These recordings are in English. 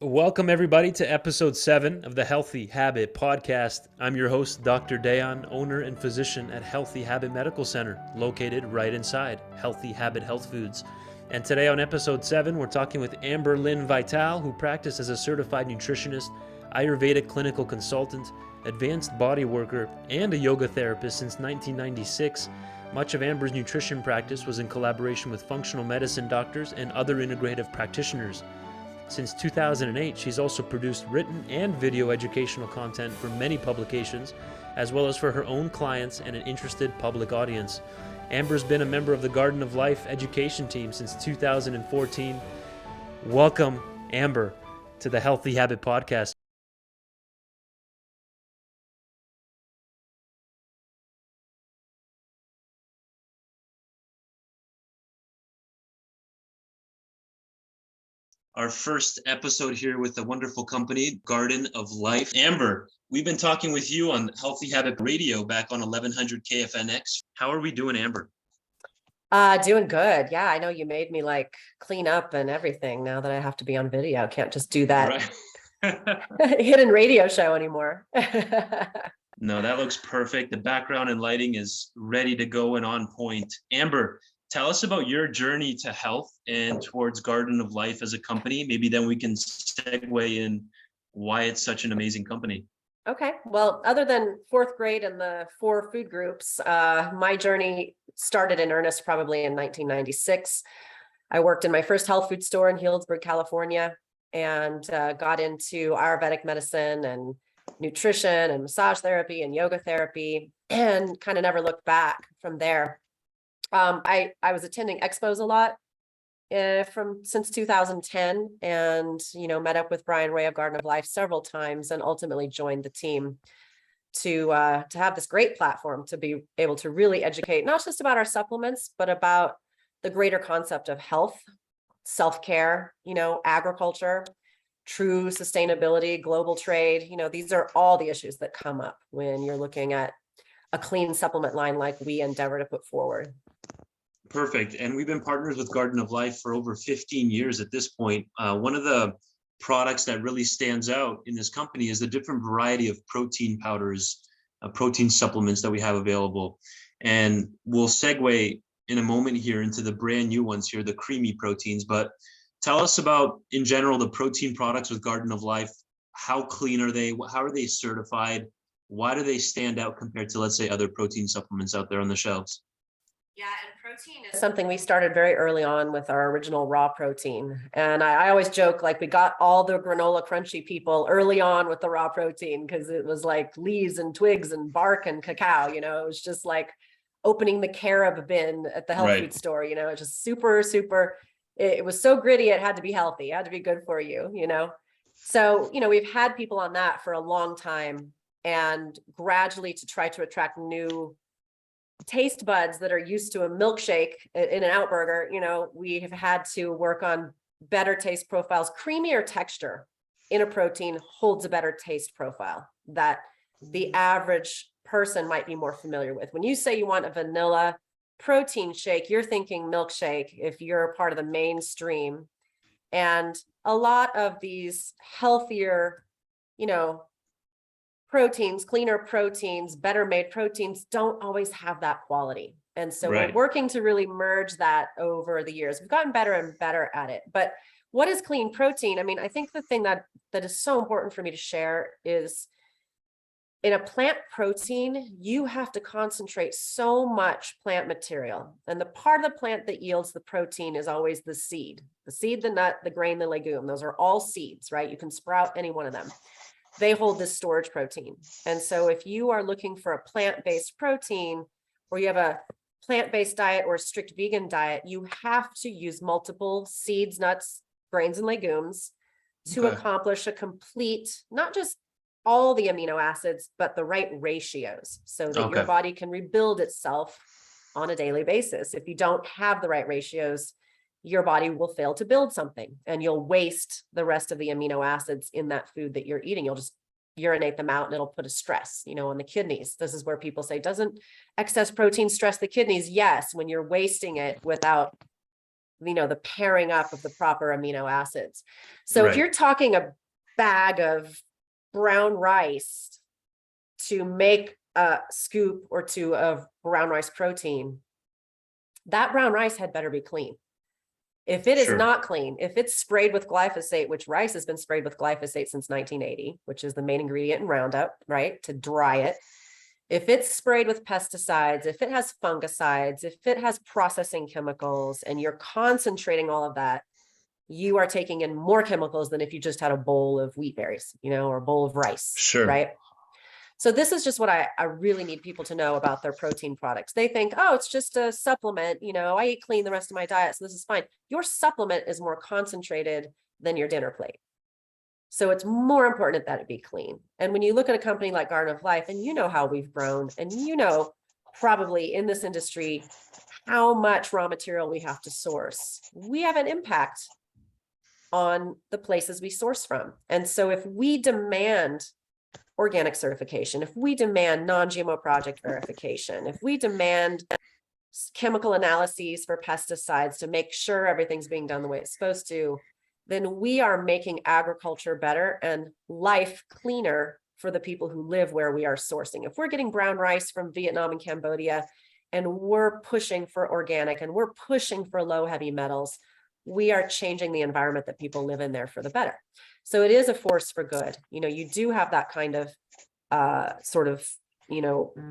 Welcome, everybody, to episode 7 of the Healthy Habit Podcast. I'm your host, Dr. Dayan, owner and physician at Healthy Habit Medical Center, located right inside Healthy Habit Health Foods. And today on episode 7, we're talking with Lynn Vitale, who practiced as a certified nutritionist, Ayurvedic Clinical Consultant, advanced bodyworker, and a yoga therapist since 1996. Much of Amber's nutrition practice was in collaboration with functional medicine doctors and other integrative practitioners. Since 2008, she's also produced written and video educational content for many publications, as well as for her own clients and an interested public audience. Amber's been a member of the Garden of Life education team since 2014. Welcome, Amber, to the Healthy Habit Podcast. Our first episode here with the wonderful company, Garden of Life. Amber, we've been talking with you on Healthy Habit Radio back on 1100 KFNX. How are we doing, Amber? Doing good. Yeah, I know you made me clean up and everything now that I have to be on video. Can't just do that hidden radio show anymore. No, that looks perfect. The background and lighting is ready to go and on point. Amber, tell us about your journey to health and towards Garden of Life as a company. Maybe then we can segue in why it's such an amazing company. Okay. Well, other than fourth grade and the 4 food groups, my journey started in earnest probably in 1996. I worked in my first health food store in Healdsburg, California, and got into Ayurvedic medicine and nutrition and massage therapy and yoga therapy, and kind of never looked back from there. I was attending expos a lot since 2010, and met up with Brian Ray of Garden of Life several times, and ultimately joined the team to have this great platform to be able to really educate not just about our supplements, but about the greater concept of health, self-care, agriculture, true sustainability, global trade. These are all the issues that come up when you're looking at a clean supplement line like we endeavor to put forward. Perfect. And we've been partners with Garden of Life for over 15 years at this point. One of the products that really stands out in this company is the different variety of protein powders, protein supplements that we have available. And we'll segue in a moment here into the brand new ones here, the creamy proteins. But tell us about, in general, the protein products with Garden of Life. How clean are they? How are they certified? Why do they stand out compared to, let's say, other protein supplements out there on the shelves? Yeah, and protein is something we started very early on with our original raw protein. And I always joke, we got all the granola crunchy people early on with the raw protein, because it was like leaves and twigs and bark and cacao. It was just like opening the carob bin at the health food store. It's just super, super. It was so gritty. It had to be healthy. It had to be good for you, So, we've had people on that for a long time, and gradually to try to attract new taste buds that are used to a milkshake in an Outburger, we have had to work on better taste profiles. Creamier texture in a protein holds a better taste profile that the average person might be more familiar with. When you say you want a vanilla protein shake, you're thinking milkshake if you're part of the mainstream. And a lot of these healthier, proteins, cleaner proteins, better made proteins don't always have that quality. And so we're working to really merge that over the years. We've gotten better and better at it. But what is clean protein? I mean, I think the thing that is so important for me to share is, in a plant protein, you have to concentrate so much plant material. And the part of the plant that yields the protein is always the seed, the nut, the grain, the legume. Those are all seeds, right? You can sprout any one of them. They hold this storage protein. And so if you are looking for a plant-based protein, or you have a plant-based diet or a strict vegan diet, you have to use multiple seeds, nuts, grains, and legumes to accomplish a complete, not just all the amino acids, but the right ratios, so that your body can rebuild itself on a daily basis. If you don't have the right ratios, your body will fail to build something, and you'll waste the rest of the amino acids in that food that you're eating. You'll just urinate them out, and it'll put a stress, on the kidneys. This is where people say, doesn't excess protein stress the kidneys? Yes, when you're wasting it without the pairing up of the proper amino acids. So if you're talking a bag of brown rice to make a scoop or two of brown rice protein, that brown rice had better be clean. If it is not clean, if it's sprayed with glyphosate, which rice has been sprayed with glyphosate since 1980, which is the main ingredient in Roundup, right, to dry it. If it's sprayed with pesticides, if it has fungicides, if it has processing chemicals, and you're concentrating all of that, you are taking in more chemicals than if you just had a bowl of wheat berries, or a bowl of rice, right? So this is just what I really need people to know about their protein products. They think, oh, it's just a supplement. I eat clean the rest of my diet, so this is fine. Your supplement is more concentrated than your dinner plate. So it's more important that it be clean. And when you look at a company like Garden of Life, and how we've grown, and probably in this industry, how much raw material we have to source, we have an impact on the places we source from. And so if we demand organic certification, if we demand non-GMO project verification, if we demand chemical analyses for pesticides to make sure everything's being done the way it's supposed to, then we are making agriculture better and life cleaner for the people who live where we are sourcing. If we're getting brown rice from Vietnam and Cambodia, and we're pushing for organic, and we're pushing for low heavy metals, we are changing the environment that people live in there for the better. So it is a force for good. You do have that kind of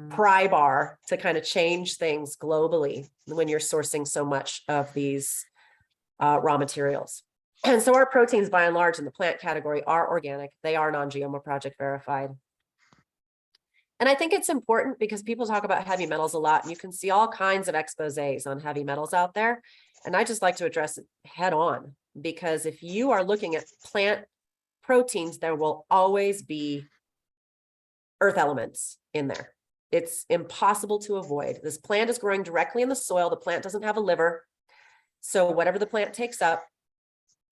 pry bar to kind of change things globally when you're sourcing so much of these raw materials. And so our proteins, by and large, in the plant category are organic. They are non-GMO project verified. And I think it's important because people talk about heavy metals a lot, and you can see all kinds of exposés on heavy metals out there. And I just like to address it head on, because if you are looking at plant proteins, there will always be earth elements in there. It's impossible to avoid. This plant is growing directly in the soil. The plant doesn't have a liver. So whatever the plant takes up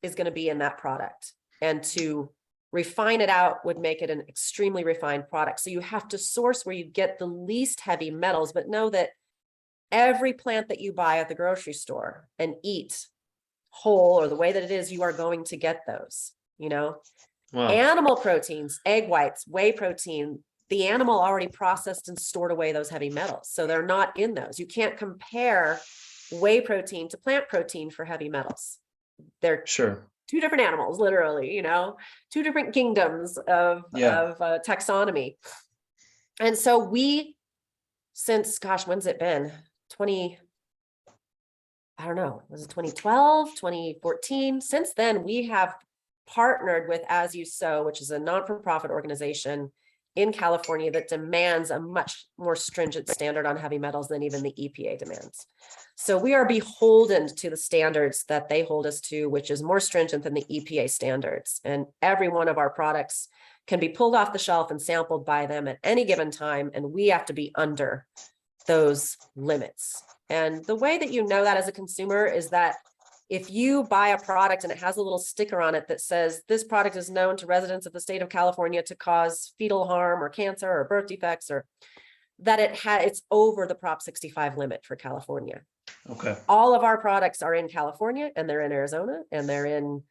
is going to be in that product. And to refine it out would make it an extremely refined product. So you have to source where you get the least heavy metals, but know that every plant that you buy at the grocery store and eat whole, or the way that it is, you are going to get those, Wow. Animal proteins, egg whites, whey protein, the animal already processed and stored away those heavy metals. So they're not in those. You can't compare whey protein to plant protein for heavy metals. They're two different animals, literally, two different kingdoms of taxonomy. And so since, when's it been? Was it 2012, 2014? Since then, we have partnered with As You Sow, which is a non-for-profit organization in California that demands a much more stringent standard on heavy metals than even the EPA demands. So we are beholden to the standards that they hold us to, which is more stringent than the EPA standards. And every one of our products can be pulled off the shelf and sampled by them at any given time, and we have to be under those limits. And the way that you know that as a consumer is that if you buy a product and it has a little sticker on it that says this product is known to residents of the state of California to cause fetal harm or cancer or birth defects, or that it's over the Prop 65 limit for California. Okay. All of our products are in California, and they're in Arizona, and they're in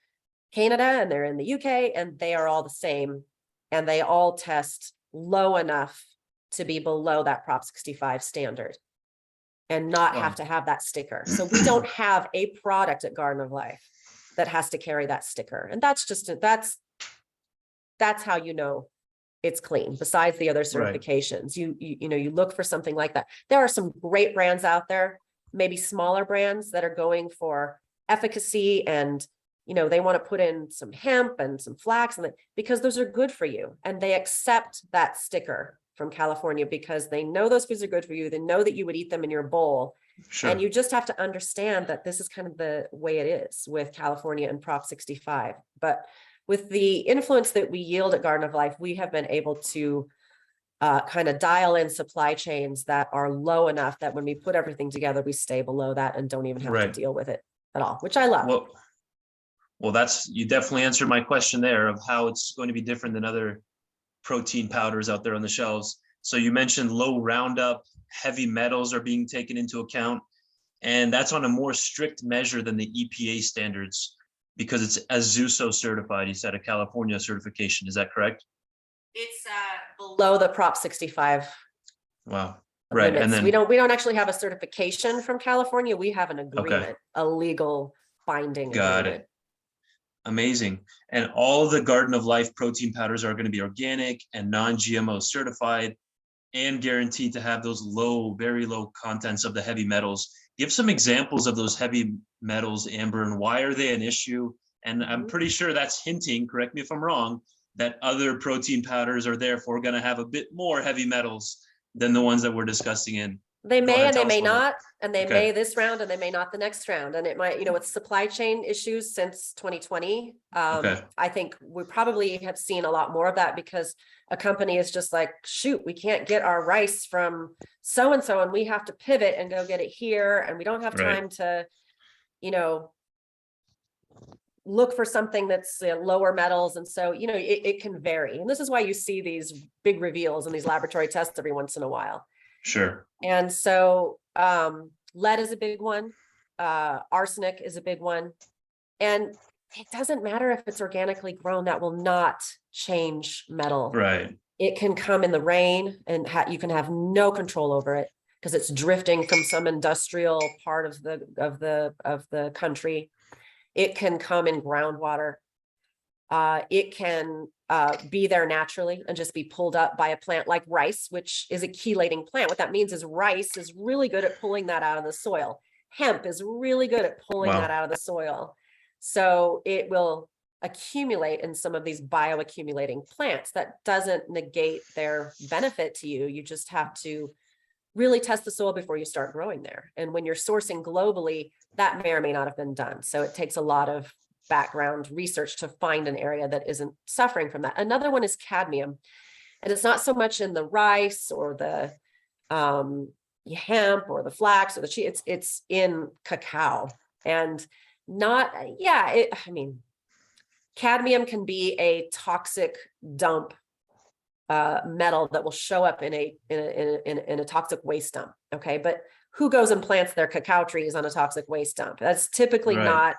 Canada, and they're in the UK, and they are all the same. And they all test low enough to be below that Prop 65 standard and not have to have that sticker. So we don't have a product at Garden of Life that has to carry that sticker. And that's how you know it's clean, besides the other certifications. Right. You look for something like that. There are some great brands out there, maybe smaller brands that are going for efficacy, and they want to put in some hemp and some flax, and because those are good for you, and they accept that sticker from California because they know those foods are good for you. They know that you would eat them in your bowl. Sure. And you just have to understand that this is kind of the way it is with California and Prop 65. But with the influence that we yield at Garden of Life, we have been able to kind of dial in supply chains that are low enough that when we put everything together, we stay below that and don't even have to deal with it at all, which I love. Well, you definitely answered my question there of how it's going to be different than other protein powders out there on the shelves. So you mentioned low Roundup, heavy metals are being taken into account. And that's on a more strict measure than the EPA standards because it's Azuso certified. You said a California certification. Is that correct? It's below the Prop 65. Wow. Right. Limits. And then we don't actually have a certification from California. We have an agreement, okay. A legal binding Got agreement. it. Amazing. And all the Garden of Life protein powders are going to be organic and non-GMO certified and guaranteed to have those low, very low contents of the heavy metals. Give some examples of those heavy metals, Amber, and why are they an issue? And I'm pretty sure that's hinting, correct me if I'm wrong, that other protein powders are therefore going to have a bit more heavy metals than the ones that we're discussing in. They may and they may not, and they Okay. may this round and they may not the next round. And it might, with supply chain issues since 2020, Okay. I think we probably have seen a lot more of that because a company is just like, shoot, we can't get our rice from so-and-so and we have to pivot and go get it here. And we don't have time to, look for something that's lower metals. And so, it can vary. And this is why you see these big reveals and these laboratory tests every once in a while. Sure. And so lead is a big one. Arsenic is a big one. And it doesn't matter if it's organically grown, that will not change metal. Right. It can come in the rain and you can have no control over it because it's drifting from some industrial part of the country. It can come in groundwater. It can be there naturally and just be pulled up by a plant like rice, which is a chelating plant. What that means is rice is really good at pulling that out of the soil. Hemp is really good at pulling that out of the soil. So it will accumulate in some of these bioaccumulating plants. That doesn't negate their benefit to you. You just have to really test the soil before you start growing there. And when you're sourcing globally, that may or may not have been done. So it takes a lot of background research to find an area that isn't suffering from that. Another one is cadmium. And it's not so much in the rice or the hemp or the flax or the chia, it's in cacao. And cadmium can be a toxic dump metal that will show up in a toxic waste dump. Okay. But who goes and plants their cacao trees on a toxic waste dump? That's typically not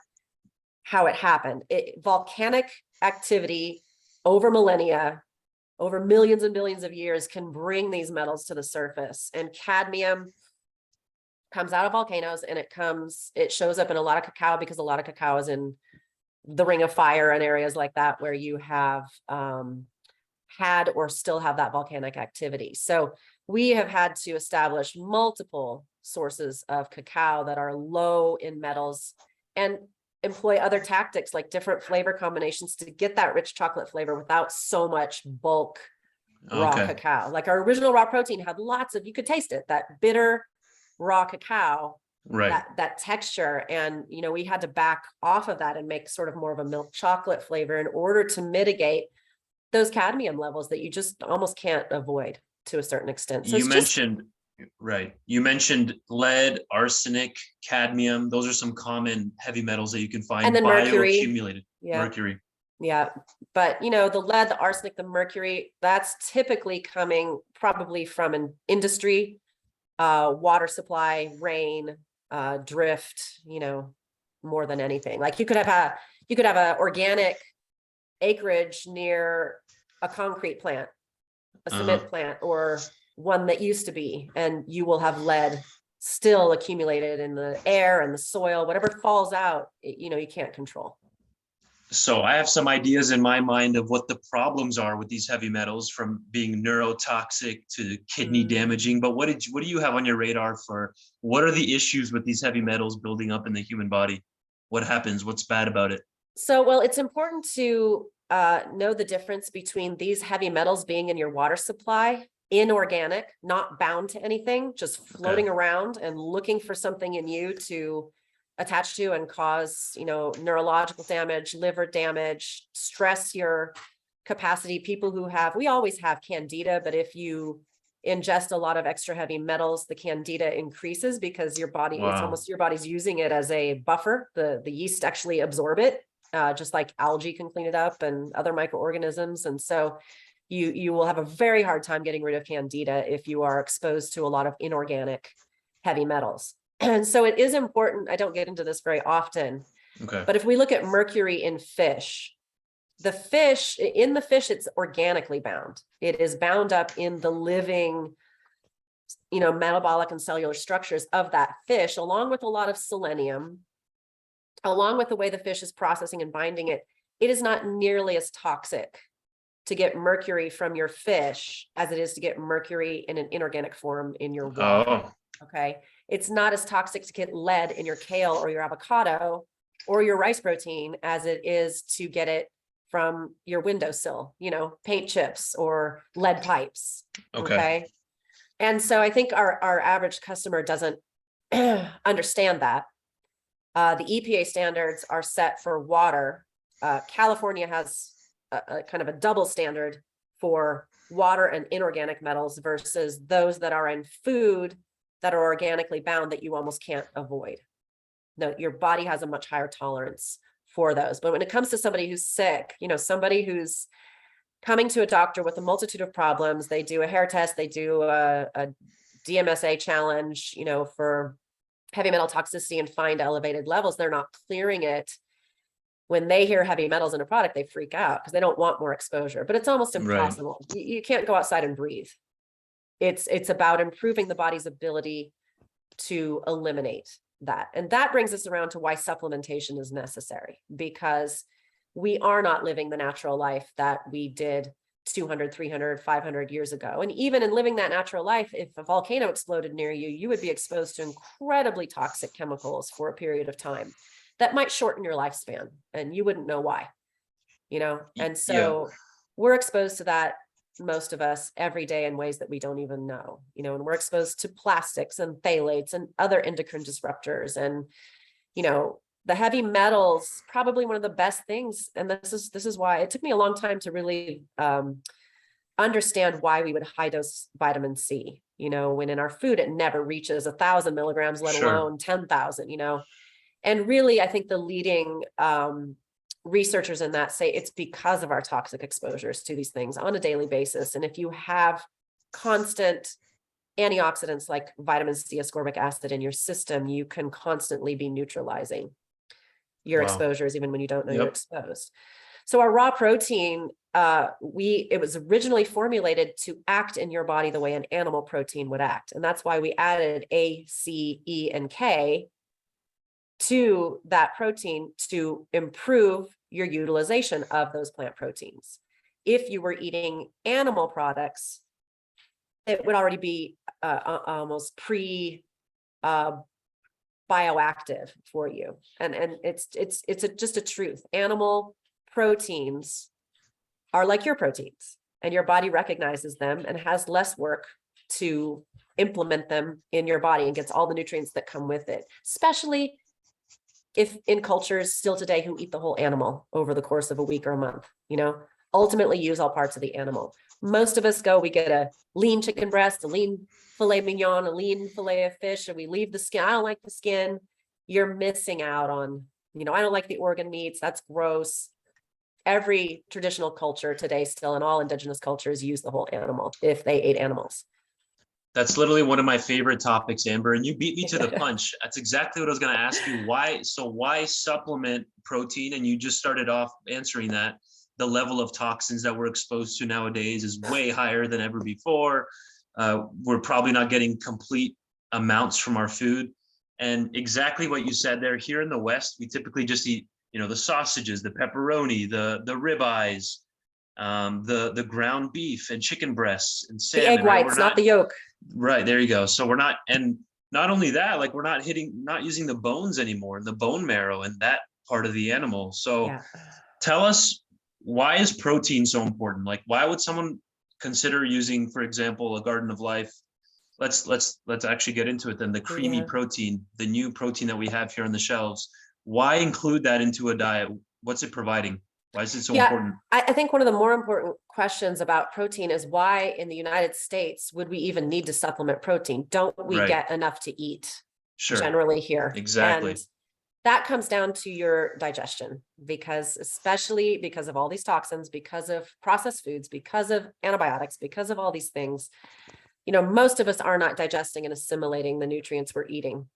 how it happened. Volcanic activity over millennia, over millions and billions of years can bring these metals to the surface. And cadmium comes out of volcanoes and it shows up in a lot of cacao because a lot of cacao is in the Ring of Fire and areas like that where you have had or still have that volcanic activity. So we have had to establish multiple sources of cacao that are low in metals and employ other tactics like different flavor combinations to get that rich chocolate flavor without so much bulk raw cacao. Like our original raw protein had lots of, you could taste it, that bitter raw cacao, that texture. And, we had to back off of that and make sort of more of a milk chocolate flavor in order to mitigate those cadmium levels that you just almost can't avoid to a certain extent. So you mentioned lead, arsenic, cadmium. Those are some common heavy metals that you can find. And then mercury. Bioaccumulated. Mercury. Yeah. But the lead, the arsenic, the mercury, that's typically coming probably from an industry, water supply, rain, drift, more than anything. Like you could have a organic acreage near a concrete plant, a cement plant, or one that used to be, and you will have lead still accumulated in the air and the soil. Whatever falls out, you can't control. So I have some ideas in my mind of what the problems are with these heavy metals, from being neurotoxic to kidney damaging. But what do you have on your radar for what are the issues with these heavy metals building up in the human body? What happens? What's bad about it? So, well, it's important to know the difference between these heavy metals being in your water supply, inorganic, not bound to anything, just floating around and looking for something in you to attach to and cause, neurological damage, liver damage, stress your capacity. People who we always have candida, but if you ingest a lot of extra heavy metals, the candida increases because your body, it's almost your body's using it as a buffer. The yeast actually absorb it, just like algae can clean it up and other microorganisms. And so you will have a very hard time getting rid of candida if you are exposed to a lot of inorganic heavy metals. And so it is important. I don't get into this very often, Okay. but if we look at mercury in fish, in the fish, it's organically bound. It is bound up in the living, metabolic and cellular structures of that fish, along with a lot of selenium, along with the way the fish is processing and binding it. It is not nearly as toxic to get mercury from your fish as it is to get mercury in an inorganic form in your water. Oh, Okay. It's not as toxic to get lead in your kale or your avocado or your rice protein as it is to get it from your windowsill, paint chips or lead pipes. okay. And so I think our average customer doesn't understand that. The EPA standards are set for water. California has a kind of a double standard for water and inorganic metals versus those that are in food that are organically bound that you almost can't avoid. No, your body has a much higher tolerance for those. But when it comes to somebody who's sick, somebody who's coming to a doctor with a multitude of problems, they do a hair test, they do a DMSA challenge, for heavy metal toxicity and find elevated levels, they're not clearing it. When they hear heavy metals in a product, they freak out because they don't want more exposure, but it's almost impossible. Right. You can't go outside and breathe. It's about improving the body's ability to eliminate that. And that brings us around to why supplementation is necessary, because we are not living the natural life that we did 200, 300, 500 years ago. And even in living that natural life, if a volcano exploded near you, you would be exposed to incredibly toxic chemicals for a period of time that might shorten your lifespan and you wouldn't know why, And so we're exposed to that, most of us, every day in ways that we don't even know, and we're exposed to plastics and phthalates and other endocrine disruptors. And, the heavy metals, probably one of the best things. And this is why it took me a long time to really understand why we would high dose vitamin C, when in our food, it never reaches 1,000 milligrams, let alone 10,000, And really, I think the leading researchers in that say it's because of our toxic exposures to these things on a daily basis. And if you have constant antioxidants like vitamin C, ascorbic acid in your system, you can constantly be neutralizing your exposures, even when you don't know you're exposed. So our raw protein, it was originally formulated to act in your body the way an animal protein would act. And that's why we added A, C, E, and K to that protein to improve your utilization of those plant proteins. If you were eating animal products, it would already be almost bioactive for you. And it's just a truth. Animal proteins are like your proteins, and your body recognizes them and has less work to implement them in your body and gets all the nutrients that come with it, especially if in cultures still today who eat the whole animal over the course of a week or a month, ultimately use all parts of the animal. Most of us we get a lean chicken breast, a lean filet mignon, a lean filet of fish, and we leave the skin. I don't like the skin. You're missing out on, I don't like the organ meats. That's gross. Every traditional culture today still, and all indigenous cultures, use the whole animal if they ate animals. That's literally one of my favorite topics, Amber, and you beat me to the punch. That's exactly what I was going to ask you. Why supplement protein? And you just started off answering that. The level of toxins that we're exposed to nowadays is way higher than ever before. We're probably not getting complete amounts from our food. And exactly what you said there, here in the West, we typically just eat, the sausages, the pepperoni, the ribeyes, the ground beef and chicken breasts and salmon. The egg whites, not the yolk. Right, there you go. So we're not, and not only that, like we're not using the bones anymore, the bone marrow and that part of the animal. So tell us, why is protein so important? Like, why would someone consider using, for example, a Garden of Life? Let's actually get into it then. The creamy protein, the new protein that we have here on the shelves. Why include that into a diet? What's it providing? Why is it so important? I think one of the more important questions about protein is why in the United States would we even need to supplement protein? Don't we get enough to eat generally here? Exactly. And that comes down to your digestion, especially because of all these toxins, because of processed foods, because of antibiotics, because of all these things, most of us are not digesting and assimilating the nutrients we're eating.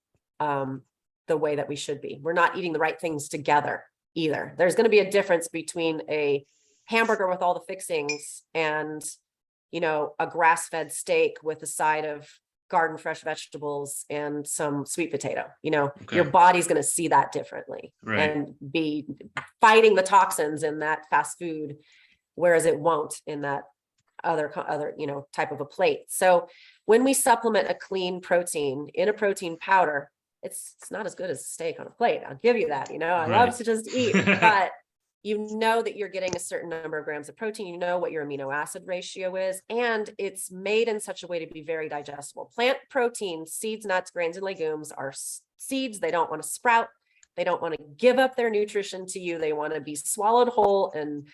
the way that we should be. We're not eating the right things together either. There's going to be a difference between a hamburger with all the fixings and, a grass-fed steak with a side of garden fresh vegetables and some sweet potato. Your body's going to see that differently and be fighting the toxins in that fast food, whereas it won't in that other type of a plate. So when we supplement a clean protein in a protein powder, it's not as good as steak on a plate. I'll give you that. I love to just eat, but that you're getting a certain number of grams of protein, what your amino acid ratio is, and it's made in such a way to be very digestible. Plant protein, seeds, nuts, grains, and legumes are seeds. They don't want to sprout. They don't want to give up their nutrition to you. They want to be swallowed whole and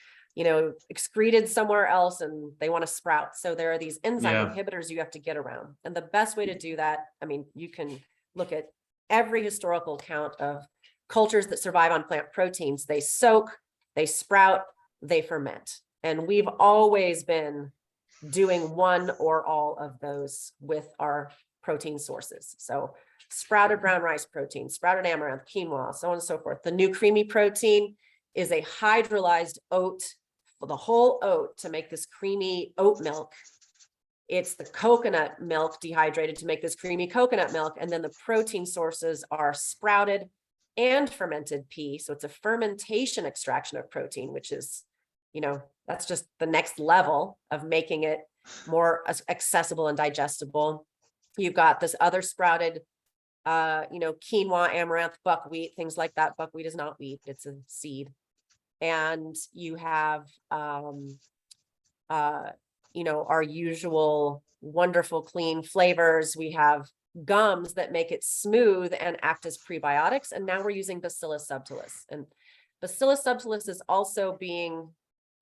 excreted somewhere else, and they want to sprout. So there are these enzyme inhibitors you have to get around. And the best way to do that, you can look at every historical account of cultures that survive on plant proteins. They soak, they sprout, they ferment. And we've always been doing one or all of those with our protein sources. So sprouted brown rice protein, sprouted amaranth, quinoa, so on and so forth. The new creamy protein is a hydrolyzed oat, the whole oat, to make this creamy oat milk. It's the coconut milk dehydrated to make this creamy coconut milk. And then the protein sources are sprouted and fermented pea. So it's a fermentation extraction of protein, which is, that's just the next level of making it more accessible and digestible. You've got this other sprouted, quinoa, amaranth, buckwheat, things like that. Buckwheat is not wheat, it's a seed. And you have, our usual wonderful clean flavors. We have gums that make it smooth and act as prebiotics. And now we're using Bacillus subtilis. And Bacillus subtilis is also being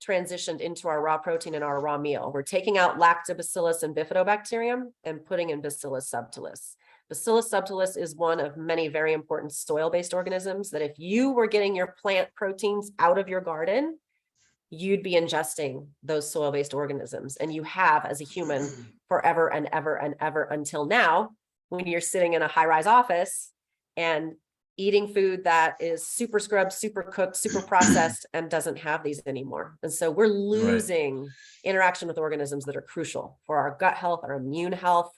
transitioned into our raw protein in our raw meal. We're taking out lactobacillus and bifidobacterium and putting in Bacillus subtilis. Bacillus subtilis is one of many very important soil-based organisms that if you were getting your plant proteins out of your garden, you'd be ingesting those soil-based organisms. And you have, as a human, forever and ever and ever until now, when you're sitting in a high-rise office and eating food that is super scrubbed, super cooked, super processed, and doesn't have these anymore. And so we're losing interaction with organisms that are crucial for our gut health, our immune health,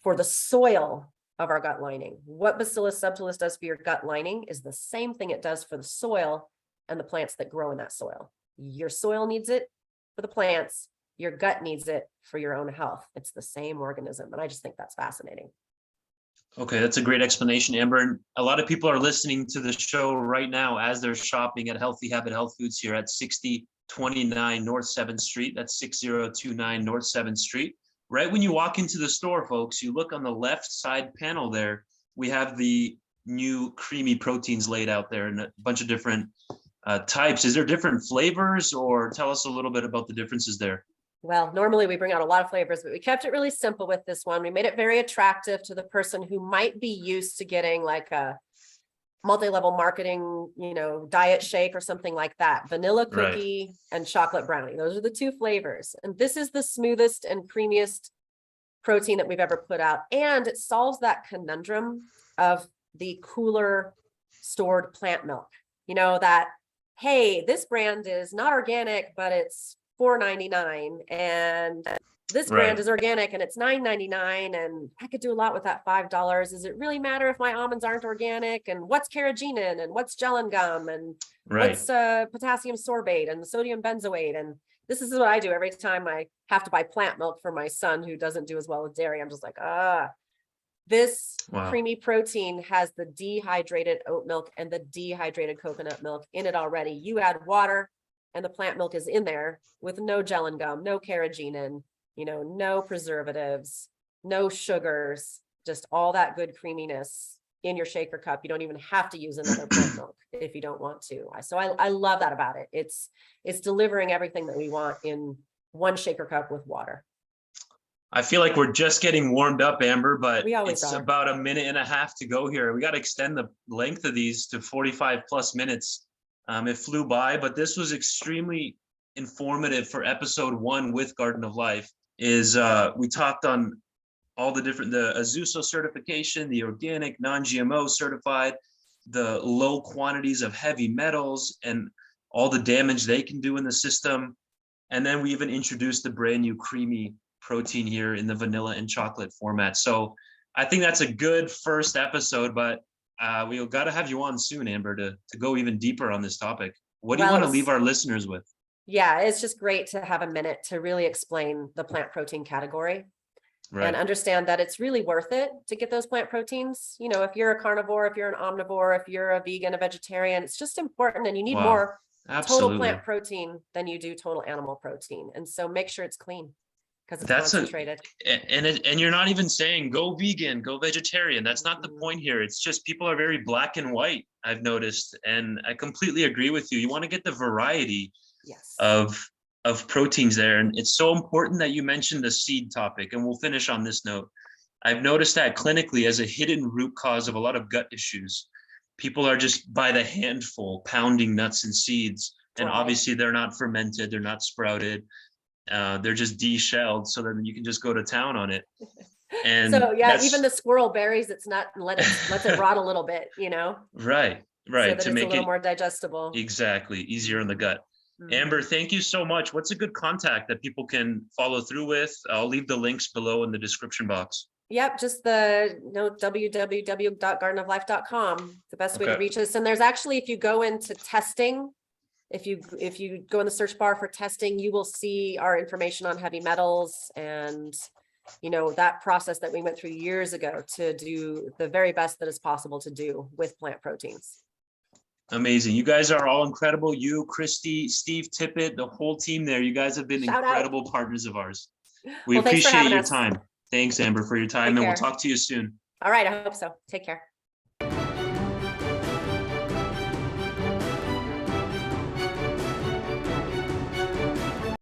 for the soil of our gut lining. What Bacillus subtilis does for your gut lining is the same thing it does for the soil and the plants that grow in that soil. Your soil needs it for the plants. Your gut needs it for your own health. It's the same organism. And I just think that's fascinating. Okay, that's a great explanation, Amber. And a lot of people are listening to the show right now as they're shopping at Healthy Habit Health Foods here at 6029 North 7th Street. That's 6029 North 7th Street. Right when you walk into the store, folks, you look on the left side panel there. We have the new creamy proteins laid out there in a bunch of different types. Is there different flavors, or tell us a little bit about the differences there? Well, normally we bring out a lot of flavors, but we kept it really simple with this one. We made it very attractive to the person who might be used to getting like a multi-level marketing, diet shake or something like that. Vanilla cookie and chocolate brownie. Those are the two flavors. And this is the smoothest and creamiest protein that we've ever put out. And it solves that conundrum of the cooler stored plant milk. That, hey, this brand is not organic, but it's $4.99, and this brand is organic and it's $9.99, and I could do a lot with that $5. Does it really matter if my almonds aren't organic? And what's carrageenan, and what's gellan gum, and what's potassium sorbate and sodium benzoate? And this is what I do every time I have to buy plant milk for my son who doesn't do as well with dairy. I'm just like, this creamy protein has the dehydrated oat milk and the dehydrated coconut milk in it already. You add water and the plant milk is in there with no gellan gum, no carrageenan, no preservatives, no sugars, just all that good creaminess in your shaker cup. You don't even have to use another plant milk if you don't want to. So I love that about it. It's delivering everything that we want in one shaker cup with water. I feel like we're just getting warmed up, Amber, but it's are. about a minute and a half to go here. We got to extend the length of these to 45 plus minutes. It flew by, but this was extremely informative for episode 1 with Garden of Life. We talked on all the different, the Azuso certification, the organic, non-GMO certified, the low quantities of heavy metals and all the damage they can do in the system. And then we even introduced the brand new creamy protein here in the vanilla and chocolate format. So I think that's a good first episode, but we've got to have you on soon, Amber, to go even deeper on this topic. What do you want to leave our listeners with? Yeah, it's just great to have a minute to really explain the plant protein category. Right. And understand that it's really worth it to get those plant proteins. You know, if you're a carnivore, if you're an omnivore, if you're a vegan, a vegetarian, it's just important, and you need more total plant protein than you do total animal protein. And so make sure it's clean because it's concentrated. And you're not even saying go vegan, go vegetarian. That's not the point here. It's just people are very black and white, I've noticed. And I completely agree with you. You want to get the variety of proteins there. And it's so important that you mentioned the seed topic, and we'll finish on this note. I've noticed that clinically as a hidden root cause of a lot of gut issues. People are just by the handful pounding nuts and seeds, and obviously they're not fermented, they're not sprouted, they're just de-shelled, so then you can just go to town on it. And so even the squirrel berries its nut and lets it rot a little bit, you know. Right so that to make it a little more digestible. Exactly, easier in the gut. Amber, thank you so much. What's a good contact that people can follow through with? I'll leave the links below in the description box. Yep, just the www.gardenoflife.com. The best way to reach us. And there's actually, if you go into testing, if you go in the search bar for testing, you will see our information on heavy metals and, you know, that process that we went through years ago to do the very best that is possible to do with plant proteins. Amazing. You guys are all incredible. You, Christy, Steve Tippett, the whole team there. You guys have been incredible partners of ours. We appreciate your time. Thanks, Amber, for your time, and we'll talk to you soon. All right. I hope so. Take care.